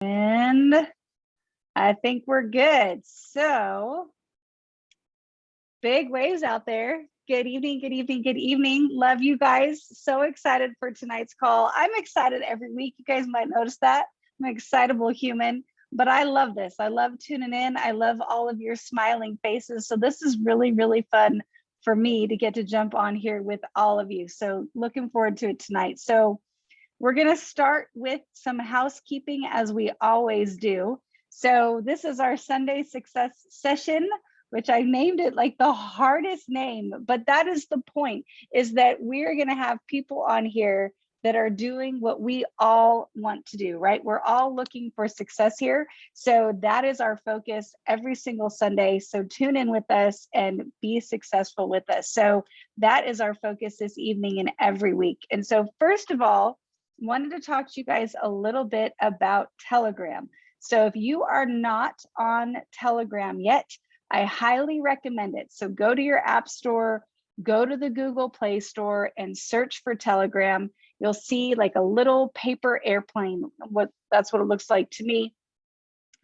And I think we're good. So big waves out there. Good evening, good evening, good evening. Love you guys. So excited for tonight's call. I'm excited every week. You guys might notice that. I'm an excitable human, but I love this. I love tuning in. I love all of your smiling faces. So this is really, really fun for me to get to jump on here with all of you. So looking forward to it tonight. So we're going to start with some housekeeping as we always do. So this is our Sunday success session, which I named it like the hardest name, but that is the point, is that we're going to have people on here that are doing what we all want to do, right? We're all looking for success here. So that is our focus every single Sunday. So tune in with us and be successful with us. So that is our focus this evening and every week. And so first of all, wanted to talk to you guys a little bit about Telegram. So if you are not on Telegram yet, I highly recommend it. So go to your app store, go to the Google Play Store and search for Telegram. You'll see like a little paper airplane. That's what it looks like to me.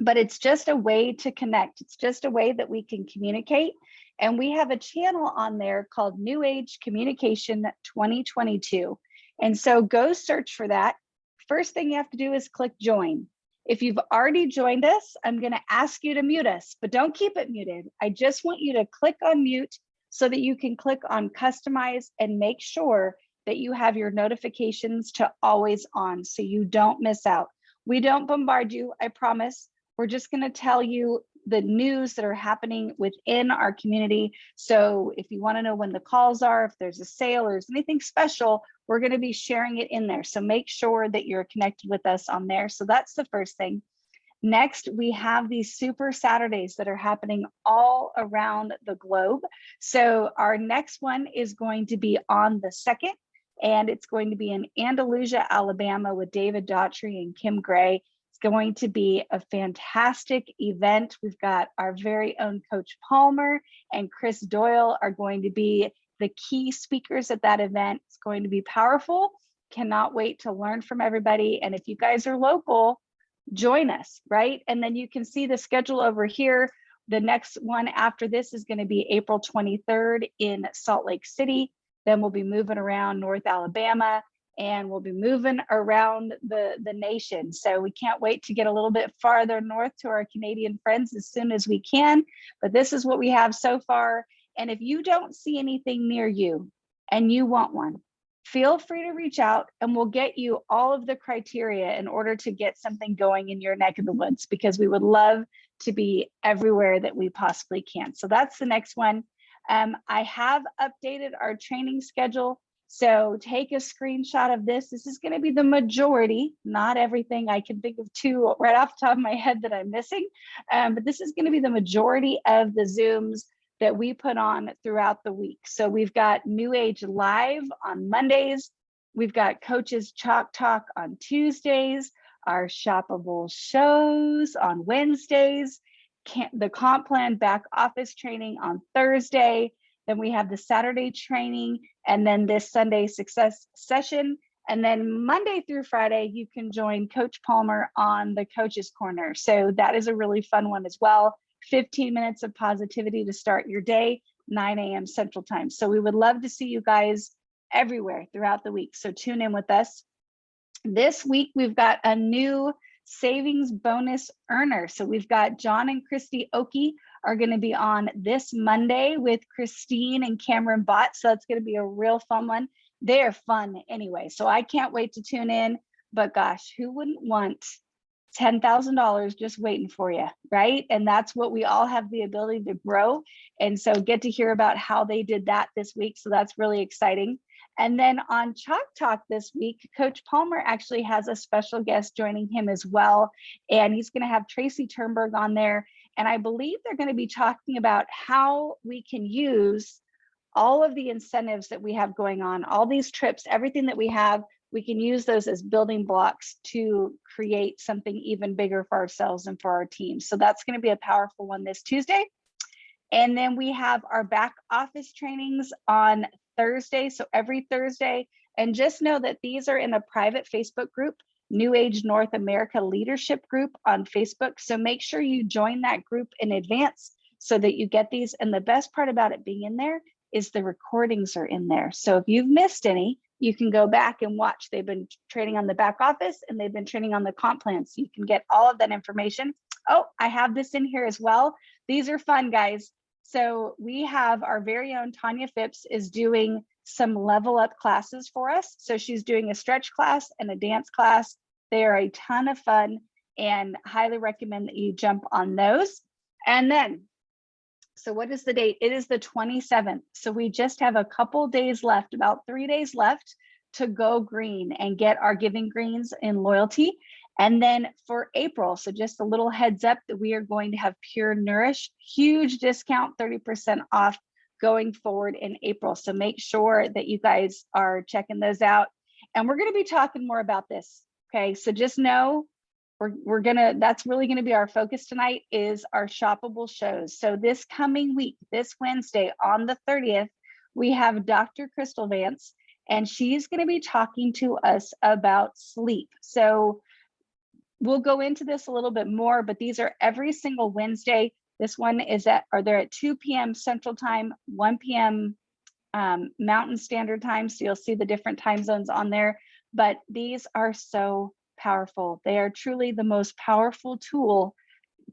But it's just a way to connect. It's just a way that we can communicate. And we have a channel on there called New Age Communication 2022. And so go search for that. First thing you have to do is click join. If you've already joined us, I'm going to ask you to mute us, but don't keep it muted. I just want you to click on mute so that you can click on customize and make sure that you have your notifications to always on so you don't miss out. We don't bombard you, I promise. We're just going to tell you the news that are happening within our community. So if you want to know when the calls are, if there's a sale or there's anything special, we're going to be sharing it in there. So make sure that you're connected with us on there. So that's the first thing. Next, we have these super Saturdays that are happening all around the globe. So our next one is going to be on the 2nd, and it's going to be in Andalusia, Alabama with David Daughtry and Kim Gray. Going to be a fantastic event. We've got our very own Coach Palmer and Chris Doyle are going to be the key speakers at that event. It's going to be powerful. Cannot wait to learn from everybody. And if you guys are local, join us, right? And then you can see the schedule over here. The next one after this is going to be April 23rd in Salt Lake City. Then we'll be moving around North Alabama, and we'll be moving around the nation. So we can't wait to get a little bit farther north to our Canadian friends as soon as we can. But this is what we have so far. And if you don't see anything near you and you want one, feel free to reach out and we'll get you all of the criteria in order to get something going in your neck of the woods, because we would love to be everywhere that we possibly can. So that's the next one. I have updated our training schedule. So take a screenshot of this. This is going to be the majority, not everything. I can think of 2 right off the top of my head that I'm missing. But this is going to be the majority of the Zooms that we put on throughout the week. So we've got New Age Live on Mondays. We've got Coaches Chalk Talk on Tuesdays, our shoppable shows on Wednesdays, the comp plan back office training on Thursday. Then we have the Saturday training, and then this Sunday success session. And then Monday through Friday, you can join Coach Palmer on the Coach's Corner. So that is a really fun one as well. 15 minutes of positivity to start your day, 9 a.m. Central Time. So we would love to see you guys everywhere throughout the week. So tune in with us. This week, we've got a new savings bonus earner. So we've got John and Christy Oki are going to be on this Monday with Christine and Cameron Bott. So that's going to be a real fun one. They're fun anyway. So I can't wait to tune in. But gosh, who wouldn't want $10,000 just waiting for you, right? And that's what we all have the ability to grow. And so get to hear about how they did that this week. So that's really exciting. And then on Chalk Talk this week, Coach Palmer actually has a special guest joining him as well. And he's going to have Tracy Turnberg on there. And I believe they're going to be talking about how we can use all of the incentives that we have going on, all these trips, everything that we have, we can use those as building blocks to create something even bigger for ourselves and for our team. So that's going to be a powerful one this Tuesday. And then we have our back office trainings on Thursday. So every Thursday, and just know that these are in a private Facebook group. New Age North America Leadership Group on Facebook. So make sure you join that group in advance so that you get these. And the best part about it being in there is the recordings are in there. So if you've missed any, you can go back and watch. They've been training on the back office and they've been training on the comp plan. So you can get all of that information. Oh, I have this in here as well. These are fun, guys. So we have our very own Tanya Phipps is doing some level up classes for us. So she's doing a stretch class and a dance class. They are a ton of fun and highly recommend that you jump on those. And then, so what is the date? It is the 27th. So we just have a couple days left, about 3 days left to go green and get our giving greens in loyalty. And then for April, so just a little heads up that we are going to have Pure Nourish, huge discount, 30% off going forward in April. So make sure that you guys are checking those out. And we're going to be talking more about this. Okay, so just know that's really going to be our focus tonight is our shoppable shows. So this coming week, this Wednesday on the 30th, we have Dr. Crystal Vance, and she's going to be talking to us about sleep. So we'll go into this a little bit more, but these are every single Wednesday. This one is they're at 2 p.m. Central Time, 1 p.m. Mountain Standard Time. So you'll see the different time zones on there, but these are so powerful. They are truly the most powerful tool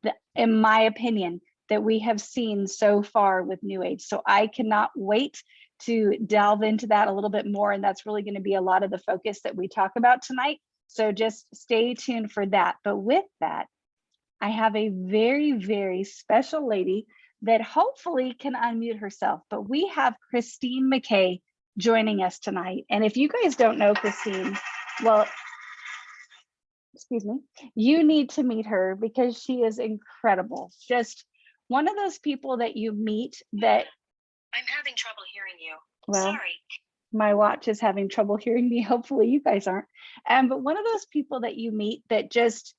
that, in my opinion, that we have seen so far with New Age. So I cannot wait to delve into that a little bit more. And that's really going to be a lot of the focus that we talk about tonight. So just stay tuned for that. But with that, I have a very, very special lady that hopefully can unmute herself. But we have Kristine McKay joining us tonight. And if you guys don't know Kristine, well, excuse me, you need to meet her because she is incredible. Just one of those people that you meet that... I'm having trouble hearing you. Well, sorry. My watch is having trouble hearing me. Hopefully you guys aren't. But one of those people that you meet that just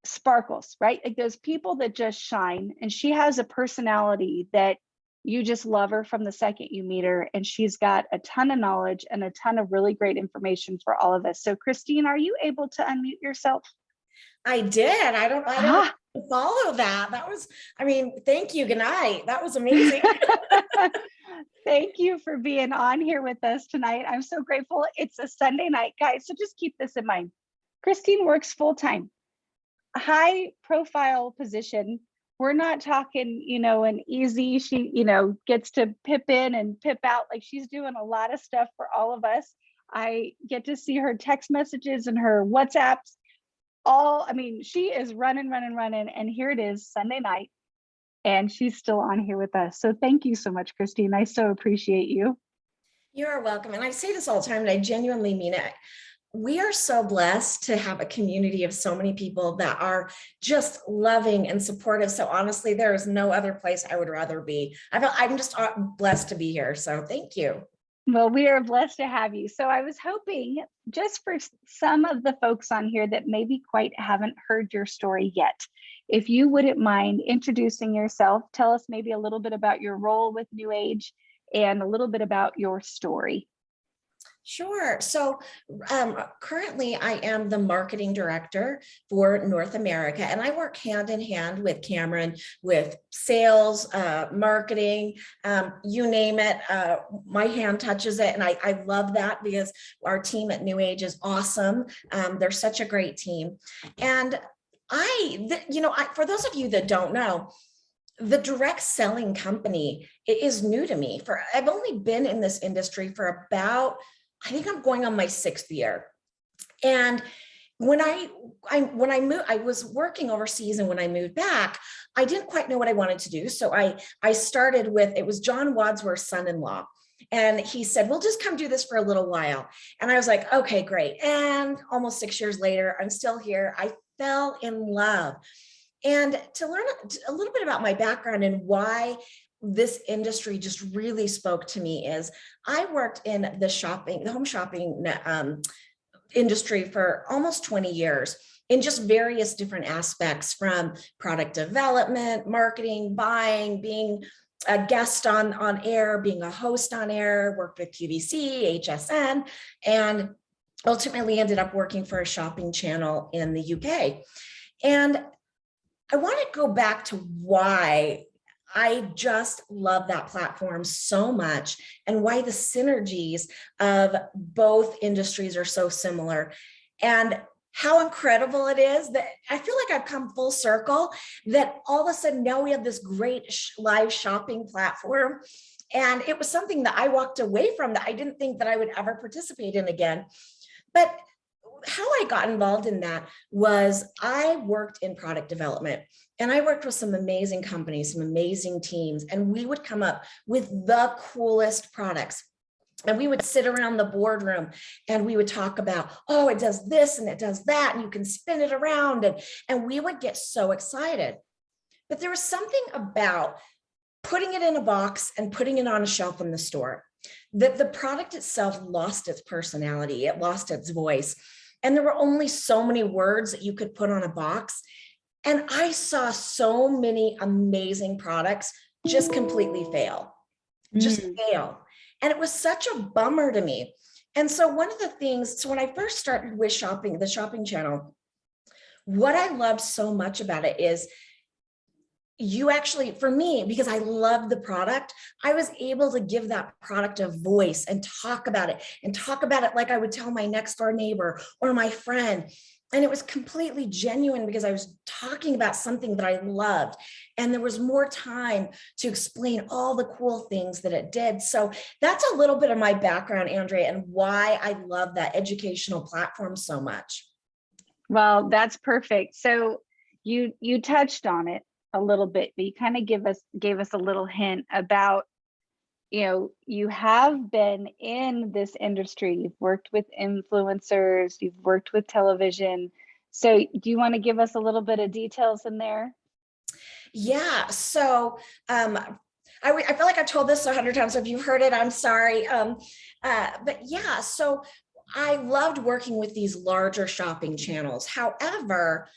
sparkles, right? Like those people that just shine. And she has a personality that you just love her from the second you meet her. And she's got a ton of knowledge and a ton of really great information for all of us. So Kristine, are you able to unmute yourself? I did. I don't follow that. That was, thank you. Good night. That was amazing. Thank you for being on here with us tonight. I'm so grateful. It's a Sunday night, guys. So just keep this in mind. Kristine works full-time, high profile position. We're not talking, an easy, she, gets to pip in and pip out. Like she's doing a lot of stuff for all of us. I get to see her text messages and her WhatsApps. She is running. And here it is Sunday night. And she's still on here with us. So thank you so much, Kristine. I so appreciate you. You're welcome. And I say this all the time, and I genuinely mean it. We are so blessed to have a community of so many people that are just loving and supportive. So honestly, there is no other place I would rather be. I'm just blessed to be here. So thank you. Well, we are blessed to have you. So I was hoping just for some of the folks on here that maybe quite haven't heard your story yet, if you wouldn't mind introducing yourself, tell us maybe a little bit about your role with New Age and a little bit about your story. Sure. So currently I am the marketing director for North America, and I work hand in hand with Cameron with sales, marketing, you name it. My hand touches it. And I love that because our team at New Age is awesome. They're such a great team. And for those of you that don't know, the direct selling company is new to me. I've only been in this industry for about, I think I'm going on my 6th year. And when I moved, I was working overseas, and when I moved back, I didn't quite know what I wanted to do. So I started with, it was John Wadsworth's son-in-law. And he said, well, just come do this for a little while. And I was like, okay, great. And almost 6 years later, I'm still here. I fell in love. And to learn a little bit about my background and why this industry just really spoke to me is I worked in the home shopping industry for almost 20 years in just various different aspects, from product development, marketing, buying, being a guest on air, being a host on air, worked with QVC, HSN, and ultimately ended up working for a shopping channel in the UK. And I want to go back to why I just love that platform so much and why the synergies of both industries are so similar, and how incredible it is that I feel like I've come full circle, that all of a sudden now we have this great live shopping platform. And it was something that I walked away from that I didn't think that I would ever participate in again. But how I got involved in that was I worked in product development, and I worked with some amazing companies, some amazing teams, and we would come up with the coolest products. And we would sit around the boardroom and we would talk about, oh, it does this and it does that, and you can spin it around. And we would get so excited. But there was something about putting it in a box and putting it on a shelf in the store, that the product itself lost its personality, it lost its voice. And there were only so many words that you could put on a box. And I saw so many amazing products just completely fail, just fail. And it was such a bummer to me. And so one of the things, so when I first started with shopping, the shopping channel, what I loved so much about it is you actually, for me, because I love the product, I was able to give that product a voice and talk about it like I would tell my next door neighbor or my friend. And it was completely genuine because I was talking about something that I loved. And there was more time to explain all the cool things that it did. So that's a little bit of my background, Andrea, and why I love that educational platform so much. Well, that's perfect. So you touched on it a little bit, but you kind of gave us a little hint about, you have been in this industry, you've worked with influencers, you've worked with television. So do you want to give us a little bit of details in there? Yeah. So I feel like I've told this 100 times. So if you've heard it, I'm sorry. But yeah, so I loved working with these larger shopping channels. However,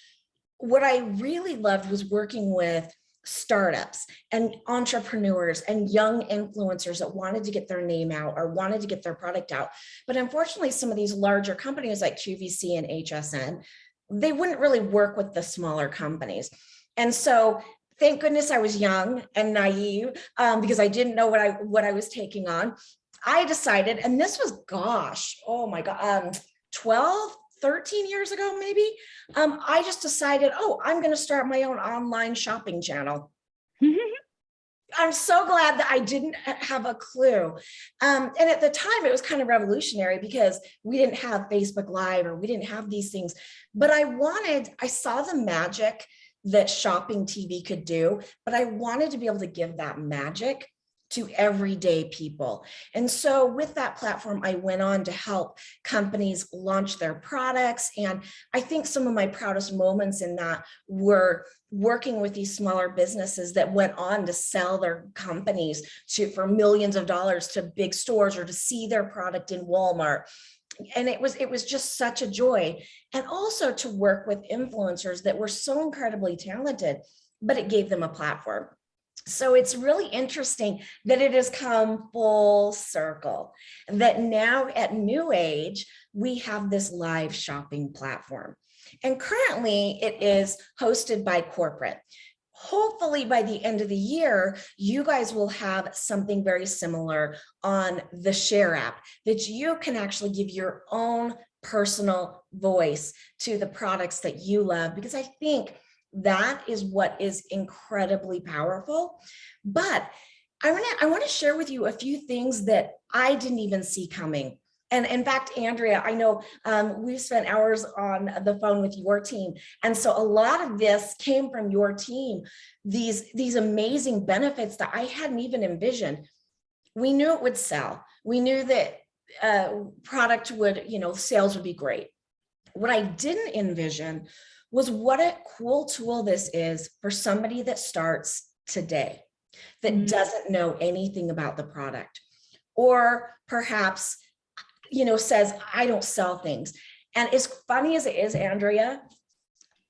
what I really loved was working with startups and entrepreneurs and young influencers that wanted to get their name out or wanted to get their product out. But unfortunately, some of these larger companies like QVC and HSN, they wouldn't really work with the smaller companies. And so thank goodness I was young and naive, because I didn't know what I was taking on. I decided, and this was, gosh, oh my God, 12, 13 years ago, maybe, I just decided, oh, I'm going to start my own online shopping channel. I'm so glad that I didn't have a clue. And at the time, it was kind of revolutionary because we didn't have Facebook Live or we didn't have these things. But I saw the magic that shopping TV could do, but I wanted to be able to give that magic to everyday people. And so with that platform, I went on to help companies launch their products. And I think some of my proudest moments in that were working with these smaller businesses that went on to sell their companies for millions of dollars to big stores or to see their product in Walmart. And it was just such a joy. And also to work with influencers that were so incredibly talented, but it gave them a platform. So it's really interesting that it has come full circle, that now at New Age, we have this live shopping platform. And currently it is hosted by corporate. Hopefully by the end of the year, you guys will have something very similar on the Share app that you can actually give your own personal voice to the products that you love, because I think that is what is incredibly powerful. But I want to share with you a few things that I didn't even see coming. And in fact, Andrea, I know we've spent hours on the phone with your team. And so a lot of this came from your team, these amazing benefits that I hadn't even envisioned. We knew it would sell. We knew that product would, sales would be great. What I didn't envision was what a cool tool this is for somebody that starts today, that doesn't know anything about the product, or perhaps, says, I don't sell things. And as funny as it is, Andrea,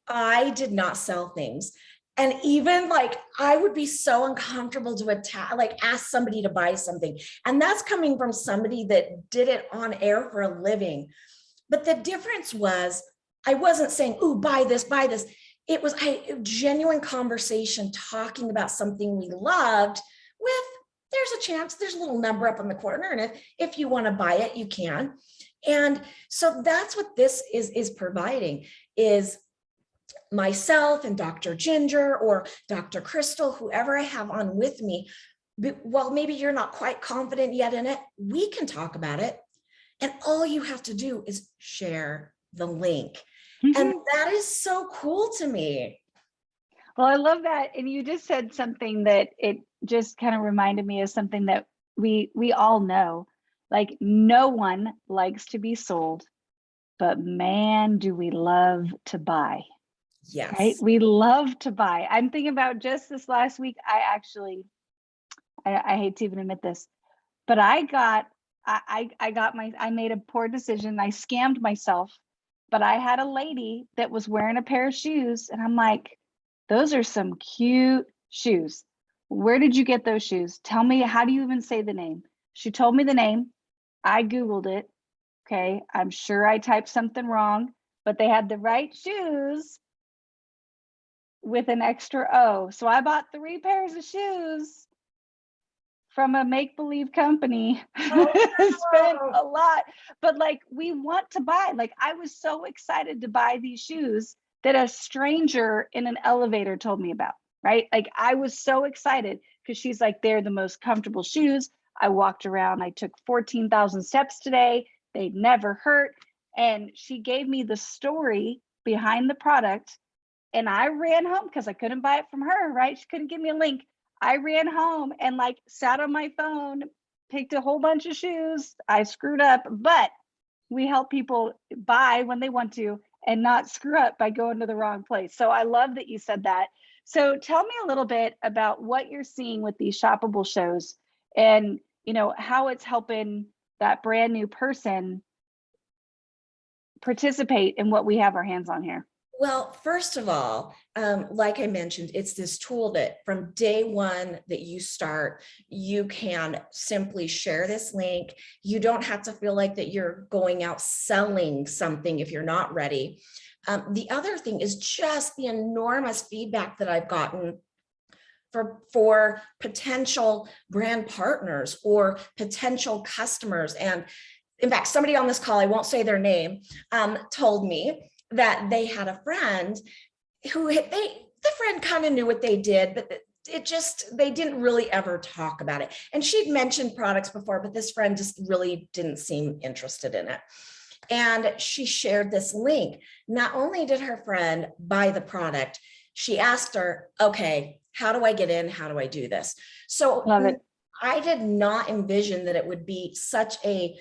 I did not sell things. And even I would be so uncomfortable to ask somebody to buy something. And that's coming from somebody that did it on air for a living. But the difference was, I wasn't saying, "Ooh, buy this, buy this." It was a genuine conversation talking about something we loved with, there's a chance, there's a little number up in the corner. And if you want to buy it, you can. And so that's what this is providing, is myself and Dr. Ginger or Dr. Crystal, whoever I have on with me. Well, maybe you're not quite confident yet in it, we can talk about it. And all you have to do is share the link. And that is so cool to me. Well, I love that. And you just said something that it just kind of reminded me of something that we all know. Like, no one likes to be sold, but man, do we love to buy. Yes. Right? We love to buy. I'm thinking about just this last week. I hate to even admit this, but I made a poor decision. I scammed myself, but I had a lady that was wearing a pair of shoes, and I'm like, those are some cute shoes. Where did you get those shoes? Tell me, how do you even say the name? She told me the name. I Googled it. Okay. I'm sure I typed something wrong, but they had the right shoes with an extra O. So I bought 3 pairs of shoes from a make-believe company. Spent a lot, but like, we want to buy. Like, I was so excited to buy these shoes that a stranger in an elevator told me about, right? Like, I was so excited because she's like, they're the most comfortable shoes. I walked around, I took 14,000 steps today. They never hurt. And she gave me the story behind the product. And I ran home because I couldn't buy it from her, right? She couldn't give me a link. I ran home and like sat on my phone, picked a whole bunch of shoes. I screwed up, but we help people buy when they want to and not screw up by going to the wrong place. So I love that you said that. So tell me a little bit about what you're seeing with these shoppable shows, and how it's helping that brand new person participate in what we have our hands on here. Well, first of all, like I mentioned, it's this tool that from day one that you start, you can simply share this link. You don't have to feel like that you're going out selling something if you're not ready. The other thing is just the enormous feedback that I've gotten for potential brand partners or potential customers. And in fact, somebody on this call, I won't say their name, told me that they had a friend who the friend kind of knew what they did, but they didn't really ever talk about it. And she'd mentioned products before, but this friend just really didn't seem interested in it. And she shared this link. Not only did her friend buy the product, she asked her, okay, how do I get in? How do I do this? So Love it. I did not envision that it would be such a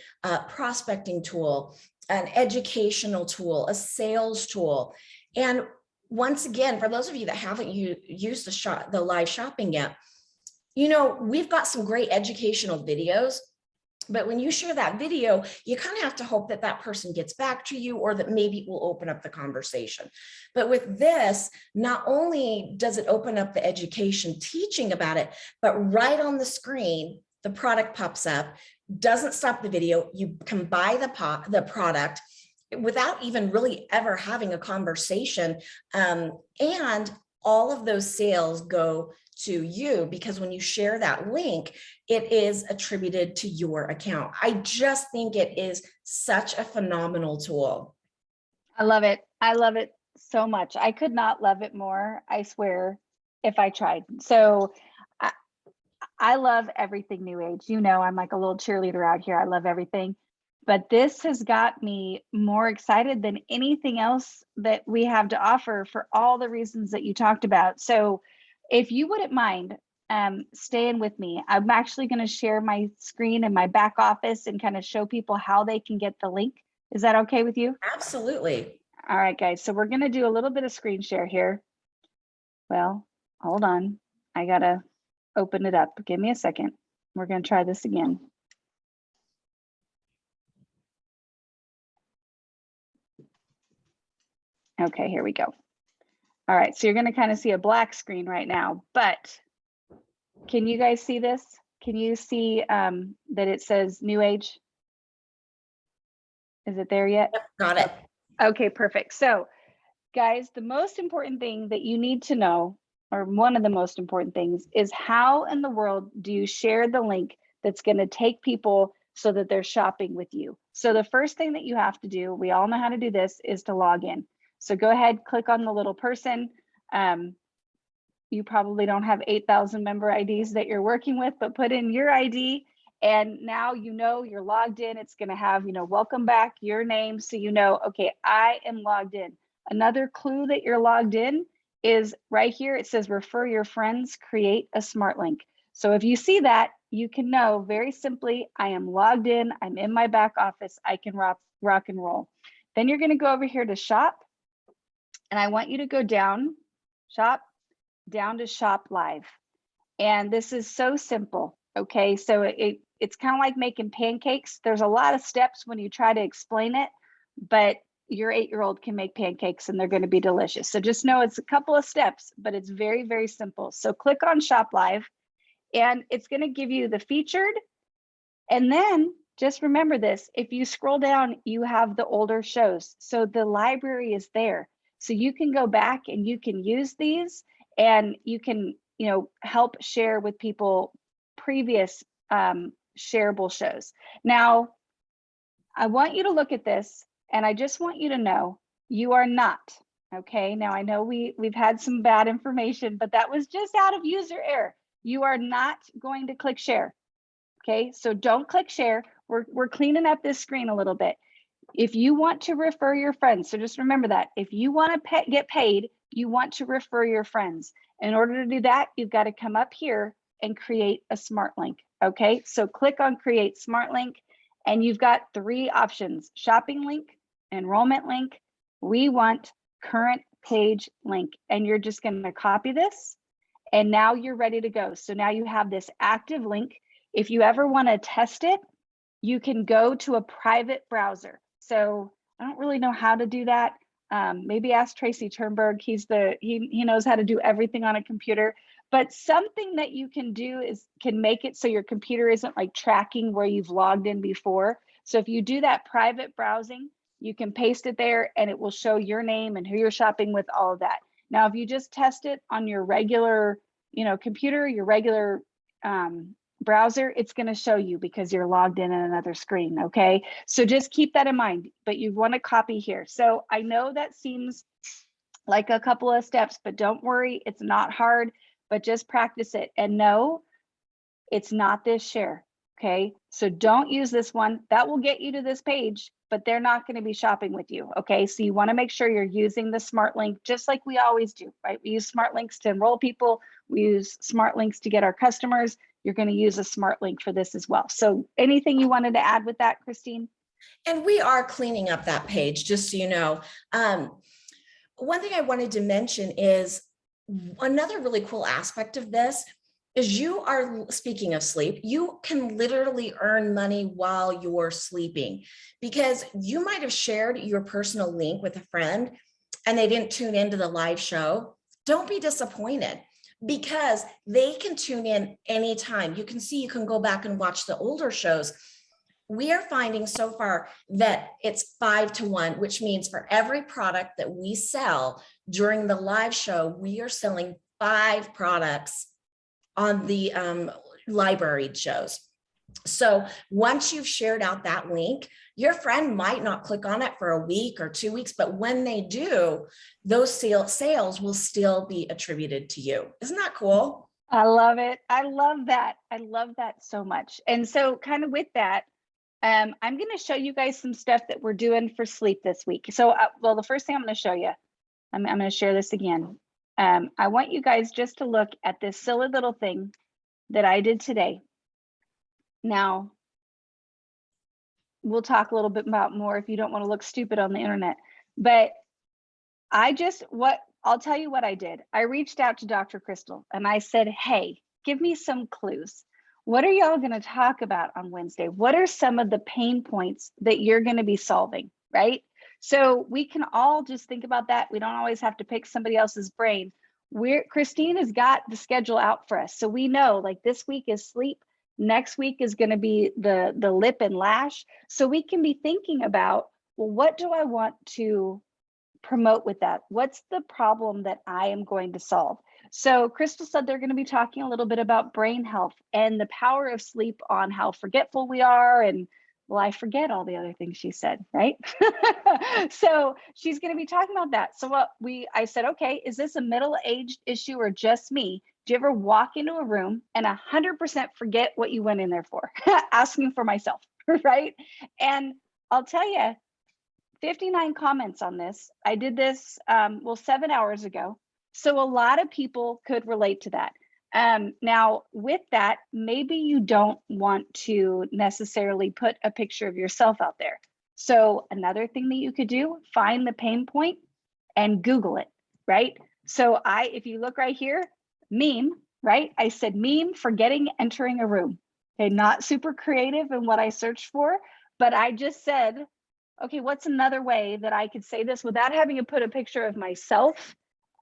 prospecting tool, an educational tool, a sales tool. And once again, for those of you that haven't used the live shopping yet, we've got some great educational videos. But when you share that video, you kind of have to hope that that person gets back to you, or that maybe it will open up the conversation. But with this, not only does it open up the education teaching about it, but right on the screen, the product pops up, doesn't stop the video. You can buy the product without even really ever having a conversation. And all of those sales go to you, because when you share that link, it is attributed to your account. I just think it is such a phenomenal tool. I love it. I love it so much. I could not love it more, I swear, if I tried. So I love everything new age. I'm like a little cheerleader out here. I love everything. But this has got me more excited than anything else that we have to offer, for all the reasons that you talked about. So if you wouldn't mind staying with me, I'm actually going to share my screen in my back office and kind of show people how they can get the link. Is that okay with you? Absolutely. All right, guys. So we're going to do a little bit of screen share here. Well, hold on. I got to open it up. Give me a second. We're going to try this again. Okay, here we go. All right, so you're going to kind of see a black screen right now, but can you guys see this? Can you see that it says New Age? Is it there yet? Got it. Okay, perfect. So guys, the most important thing that you need to know, or one of the most important things, is how in the world do you share the link that's going to take people so that they're shopping with you? So the first thing that you have to do, we all know how to do this, is to log in. So go ahead, click on the little person. You probably don't have 8,000 member IDs that you're working with, but put in your ID. And now you know you're logged in. It's going to have, welcome back, your name. So you know, okay, I am logged in. Another clue that you're logged in is right here. It says refer your friends, create a smart link. So if you see that, you can know very simply, I am logged in, I'm in my back office, I can rock and roll. Then you're going to go over here to shop. And I want you to go down, down to shop live. And this is so simple. Okay, so it's kind of like making pancakes. There's a lot of steps when you try to explain it, but your 8-year-old can make pancakes and they're going to be delicious. So just know it's a couple of steps, but it's very, very simple. So click on Shop Live and it's going to give you the featured. And then just remember this, if you scroll down, you have the older shows. So the library is there. So you can go back and you can use these and you can, help share with people previous shareable shows. Now, I want you to look at this and I just want you to know you are not, okay? Now I know we've had some bad information, but that was just out of user error. You are not going to click share, okay? So don't click share. We're cleaning up this screen a little bit. If you want to refer your friends, so just remember that if you want to get paid, you want to refer your friends. In order to do that, you've got to come up here and create a smart link, okay? So click on create smart link and you've got 3 options: shopping link, enrollment link. We want current page link, and you're just going to copy this and now you're ready to go. So now you have this active link. If you ever want to test it, you can go to a private browser. So I don't really know how to do that. Maybe ask Tracy Turnberg. He knows how to do everything on a computer. But something that you can do is can make it so your computer isn't like tracking where you've logged in before. So if you do that private browsing, you can paste it there and it will show your name and who you're shopping with, all of that. Now, if you just test it on your regular, computer, your regular browser, it's going to show you because you're logged in another screen. Okay, so just keep that in mind, but you want to copy here. So I know that seems like a couple of steps, but don't worry, it's not hard, but just practice it. And no, it's not this share. Okay, so don't use this one. That will get you to this page, but they're not going to be shopping with you. Okay, so you want to make sure you're using the smart link just like we always do, right? We use smart links to enroll people. We use smart links to get our customers. You're going to use a smart link for this as well. So anything you wanted to add with that, Kristine? And we are cleaning up that page, just so you know. One thing I wanted to mention is another really cool aspect of this is you are, speaking of sleep, you can literally earn money while you're sleeping, because you might have shared your personal link with a friend and they didn't tune into the live show. Don't be disappointed, because they can tune in anytime. You can see, you can go back and watch the older shows. We are finding so far that it's 5 to 1, which means for every product that we sell during the live show, we are selling 5 products on the library shows. So once you've shared out that link, your friend might not click on it for a week or 2 weeks, but when they do, those sales will still be attributed to you. Isn't that cool? I love it. I love that. I love that so much. And so kind of with that, I'm going to show you guys some stuff that we're doing for sleep this week. So, well, the first thing I'm going to show you, I'm going to share this again. I want you guys just to look at this silly little thing that I did today. Now, we'll talk a little bit about more if you don't want to look stupid on the internet, but I'll tell you what I did. I reached out to Dr. Crystal and I said, hey, give me some clues. What are y'all going to talk about on Wednesday? What are some of the pain points that you're going to be solving, right? So we can all just think about that. We don't always have to pick somebody else's brain. Kristine has got the schedule out for us. So we know like this week is sleep. Next week is going to be the lip and lash. So we can be thinking about well, what do I want to promote with that? What's the problem that I am going to solve? So Crystal said they're going to be talking a little bit about brain health and the power of sleep on how forgetful we are. And well, I forget all the other things she said, right? So she's going to be talking about that. So I said, okay, is this a middle-aged issue or just me? Do you ever walk into a room and 100% forget what you went in there for? Asking for myself, right? And I'll tell you, 59 comments on this. I did this, 7 hours ago. So a lot of people could relate to that. Now, with that, maybe you don't want to necessarily put a picture of yourself out there. So another thing that you could do, find the pain point and Google it, right? So if you look right here, meme, right? I said meme forgetting entering a room. Okay, not super creative in what I searched for, but I just said, okay, what's another way that I could say this without having to put a picture of myself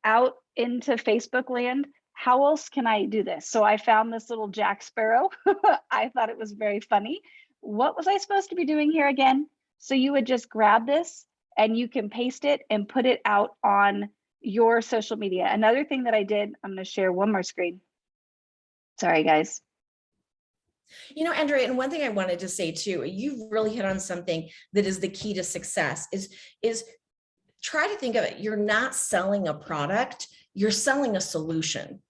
out into Facebook land? How else can I do this? So I found this little Jack Sparrow. I thought it was very funny. What was I supposed to be doing here again? So you would just grab this and you can paste it and put it out on your social media. Another thing that I did, I'm going to share one more screen. Sorry, guys. You know, Andrea, and one thing I wanted to say too, you've really hit on something that is the key to success is try to think of it. You're not selling a product, you're selling a solution.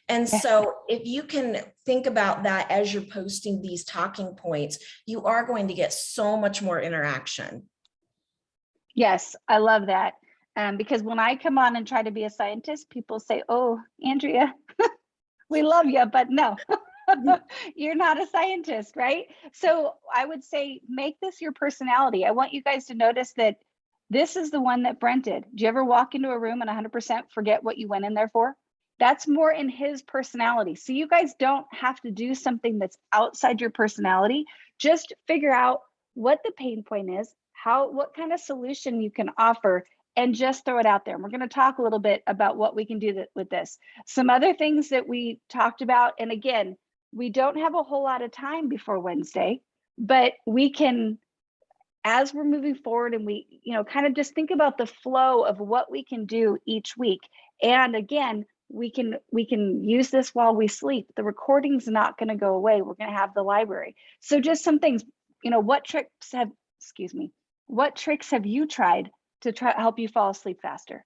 And so if you can think about that as you're posting these talking points, you are going to get so much more interaction. Yes, I love that. Because when I come on and try to be a scientist, people say, oh, Andrea, we love you, but no. You're not a scientist, right? So I would say, make this your personality. I want you guys to notice that this is the one that Brent did. Do you ever walk into a room and 100% forget what you went in there for? That's more in his personality. So you guys don't have to do something that's outside your personality. Just figure out what the pain point is, what kind of solution you can offer, and just throw it out there. And we're going to talk a little bit about what we can do with this. Some other things that we talked about, and again, we don't have a whole lot of time before Wednesday, but we can, as we're moving forward, and we, kind of just think about the flow of what we can do each week. And again, we can use this while we sleep. The recording's not going to go away. We're going to have the library. So just some things, what tricks have you tried to help you fall asleep faster?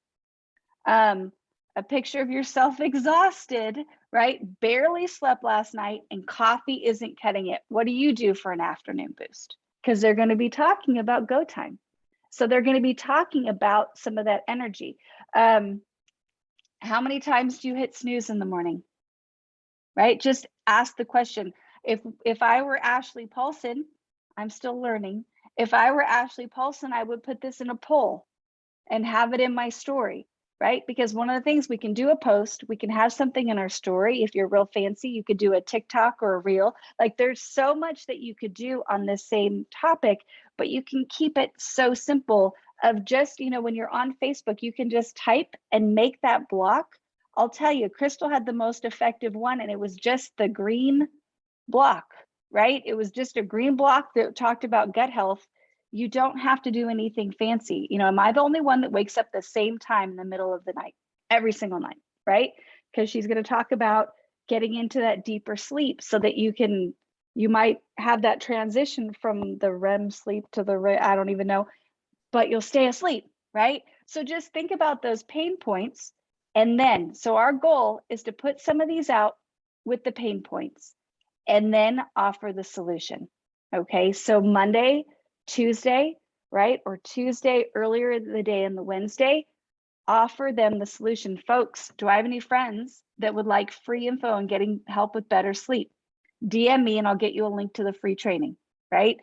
A picture of yourself exhausted, right? Barely slept last night and coffee isn't cutting it. What do you do for an afternoon boost? Because they're going to be talking about go time. So they're going to be talking about some of that energy. How many times do you hit snooze in the morning? Right? Just ask the question. If I were Ashley Paulson, I'm still learning. If I were Ashley Paulson, I would put this in a poll and have it in my story, right? Because one of the things, we can do a post, we can have something in our story. If you're real fancy, you could do a TikTok or a reel. Like, there's so much that you could do on this same topic, but you can keep it so simple of just, when you're on Facebook, you can just type and make that block. I'll tell you, Crystal had the most effective one, and it was just the green block, right? It was just a green block that talked about gut health. You don't have to do anything fancy. Am I the only one that wakes up the same time in the middle of the night, every single night, right? Because she's going to talk about getting into that deeper sleep so that you might have that transition from the REM sleep to I don't even know, but you'll stay asleep, right? So just think about those pain points. And then, so our goal is to put some of these out with the pain points and then offer the solution. Okay, so Monday, Tuesday, right? Or Tuesday earlier in the day and the Wednesday, offer them the solution. Folks, do I have any friends that would like free info on getting help with better sleep? DM me and I'll get you a link to the free training, right?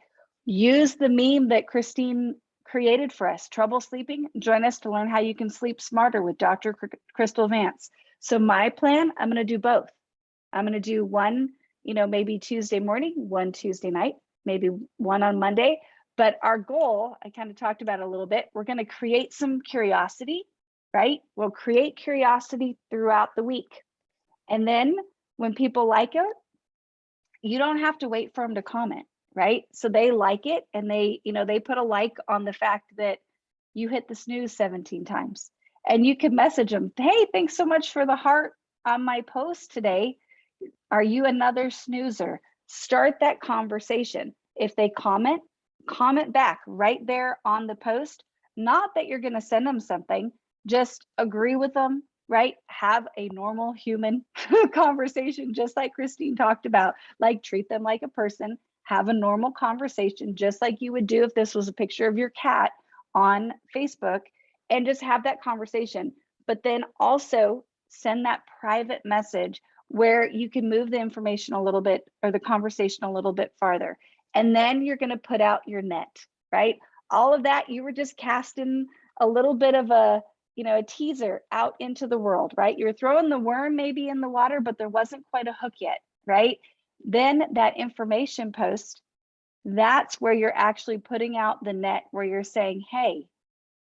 Use the meme that Christine created for us, trouble sleeping. Join us to learn how you can sleep smarter with Dr. Crystal Vance. So my plan, I'm going to do both. I'm going to do one, maybe Tuesday morning, one Tuesday night, maybe one on Monday. But our goal, I kind of talked about it a little bit, we're going to create some curiosity, right? We'll create curiosity throughout the week. And then when people like it, you don't have to wait for them to comment, right? So they like it, and they put a like on the fact that you hit the snooze 17 times. And you can message them, hey, thanks so much for the heart on my post today. Are you another snoozer? Start that conversation. If they comment back right there on the post. Not that you're going to send them something, just agree with them, right? Have a normal human conversation, just like Kristine talked about. Like, treat them like a person, have a normal conversation, just like you would do if this was a picture of your cat on Facebook, and just have that conversation. But then also send that private message where you can move the information a little bit, or the conversation a little bit farther. And then you're going to put out your net, right? All of that, you were just casting a little bit of a teaser out into the world, right? You're throwing the worm maybe in the water, but there wasn't quite a hook yet, right? Then that information post, that's where you're actually putting out the net, where you're saying, hey,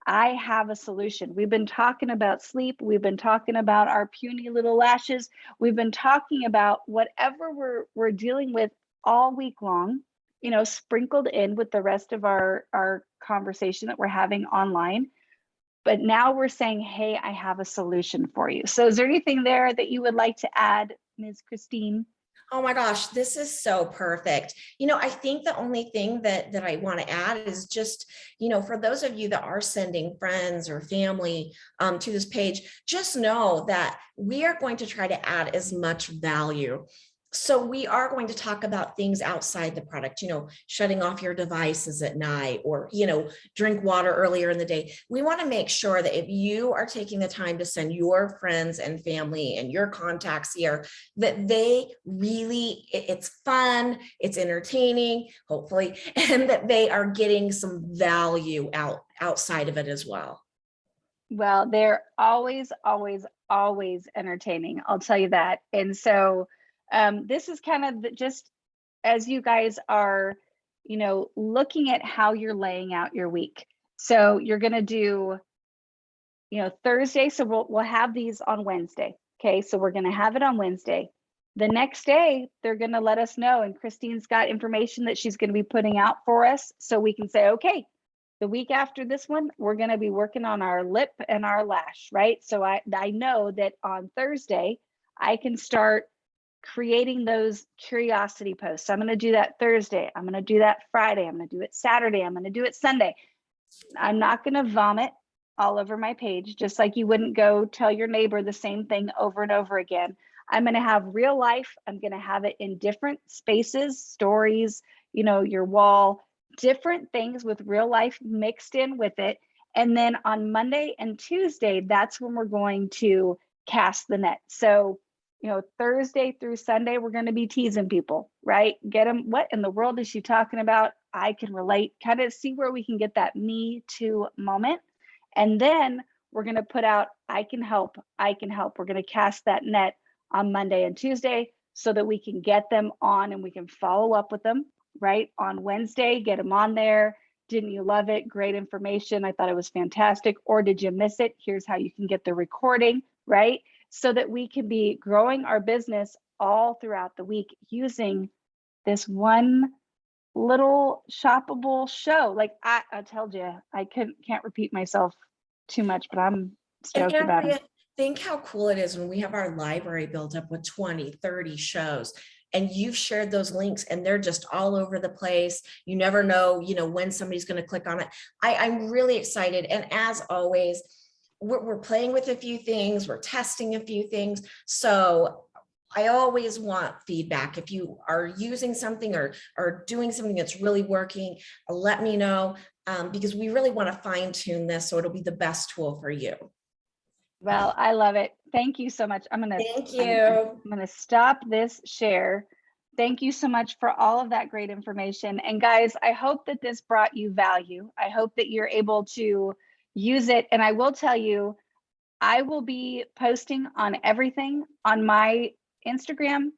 I have a solution. We've been talking about sleep. We've been talking about our puny little lashes. We've been talking about whatever we're dealing with all week long, sprinkled in with the rest of our conversation that we're having online. But now we're saying, hey, I have a solution for you. So is there anything there that you would like to add, Ms. Kristine? Oh my gosh, this is so perfect. I think the only thing that I want to add is just, for those of you that are sending friends or family to this page, just know that we are going to try to add as much value. So we are going to talk about things outside the product, shutting off your devices at night, or, drink water earlier in the day. We want to make sure that if you are taking the time to send your friends and family and your contacts here, that they really, it's fun, it's entertaining, hopefully, and that they are getting some value outside of it as well. Well, they're always, always, always entertaining. I'll tell you that. And so this is kind of just as you guys are, looking at how you're laying out your week. So you're going to do, Thursday. So we'll have these on Wednesday. Okay. So we're going to have it on Wednesday. The next day, they're going to let us know. And Kristine's got information that she's going to be putting out for us. So we can say, okay, the week after this one, we're going to be working on our lip and our lash, right? So I know that on Thursday, I can start creating those curiosity posts. I'm going to do that Thursday. I'm going to do that Friday. I'm going to do it Saturday. I'm going to do it Sunday. I'm not going to vomit all over my page, just like you wouldn't go tell your neighbor the same thing over and over again. I'm going to have real life. I'm going to have it in different spaces, stories, your wall, different things with real life mixed in with it. And then on Monday and Tuesday, that's when we're going to cast the net. So Thursday through Sunday, we're going to be teasing people, right? Get them, what in the world is she talking about? I can relate, kind of see where we can get that me too moment. And then we're going to put out, I can help, I can help. We're going to cast that net on Monday and Tuesday so that we can get them on and we can follow up with them, right? On Wednesday, get them on there. Didn't you love it? Great information. I thought it was fantastic. Or did you miss it? Here's how you can get the recording, right? So that we can be growing our business all throughout the week using this one little shoppable show. Like I told you, I can't repeat myself too much, but I'm stoked about it. Think how cool it is when we have our library built up with 20, 30 shows. And you've shared those links and they're just all over the place. You never know, when somebody's going to click on it. I'm really excited. And as always, we're playing with a few things, we're testing a few things. So I always want feedback. If you are using something or doing something that's really working, let me know, because we really want to fine tune this so it'll be the best tool for you. Well, I love it. Thank you so much. Thank you. I'm going to stop this share. Thank you so much for all of that great information. And guys, I hope that this brought you value. I hope that you're able to use it. And I will tell you, I will be posting on everything on my Instagram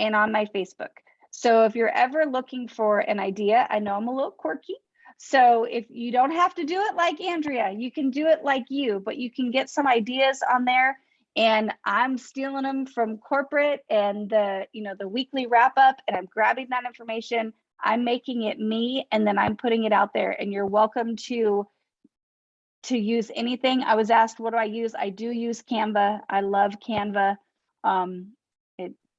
and on my Facebook. So if you're ever looking for an idea, I know I'm a little quirky. So if you don't have to do it like Andrea, you can do it like you, but you can get some ideas on there. And I'm stealing them from corporate and the weekly wrap up, and I'm grabbing that information. I'm making it me, and then I'm putting it out there, and you're welcome to use anything. I was asked, what do I use? I do use Canva. I love Canva.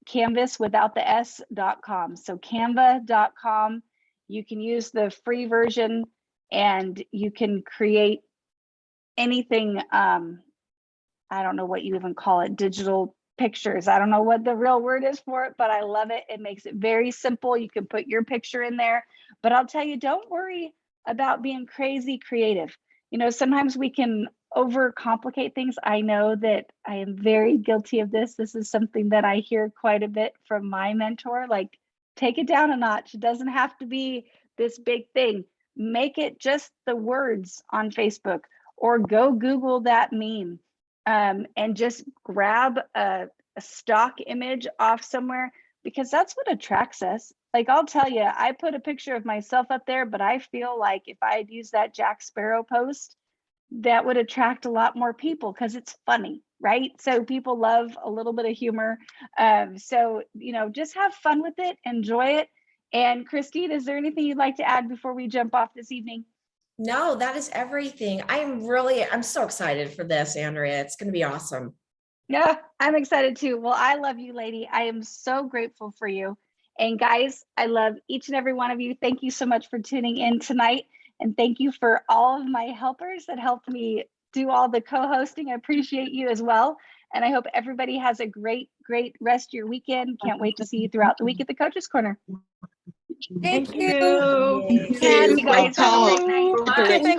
Canvas without the s.com. So canva.com, you can use the free version and you can create anything. I don't know what you even call it, digital pictures. I don't know what the real word is for it, but I love it. It makes it very simple. You can put your picture in there, but I'll tell you, don't worry about being crazy creative. You know, sometimes we can overcomplicate things. I know that I am very guilty of this. This is something that I hear quite a bit from my mentor, like, take it down a notch. It doesn't have to be this big thing. Make it just the words on Facebook, or go Google that meme, and just grab a stock image off somewhere, because that's what attracts us. Like, I'll tell you, I put a picture of myself up there, but I feel like if I had used that Jack Sparrow post, that would attract a lot more people because it's funny, right? So people love a little bit of humor. So, you know, just have fun with it, enjoy it. And Kristine, is there anything you'd like to add before we jump off this evening? No, that is everything. I'm so excited for this, Andrea. It's going to be awesome. Yeah, I'm excited too. Well, I love you, lady. I am so grateful for you. And guys, I love each and every one of you. Thank you so much for tuning in tonight. And thank you for all of my helpers that helped me do all the co-hosting. I appreciate you as well. And I hope everybody has a great, great rest of your weekend. Can't wait to see you throughout the week at the Coaches Corner. Thank Thank you. you. Yay. You guys have a great night. Bye.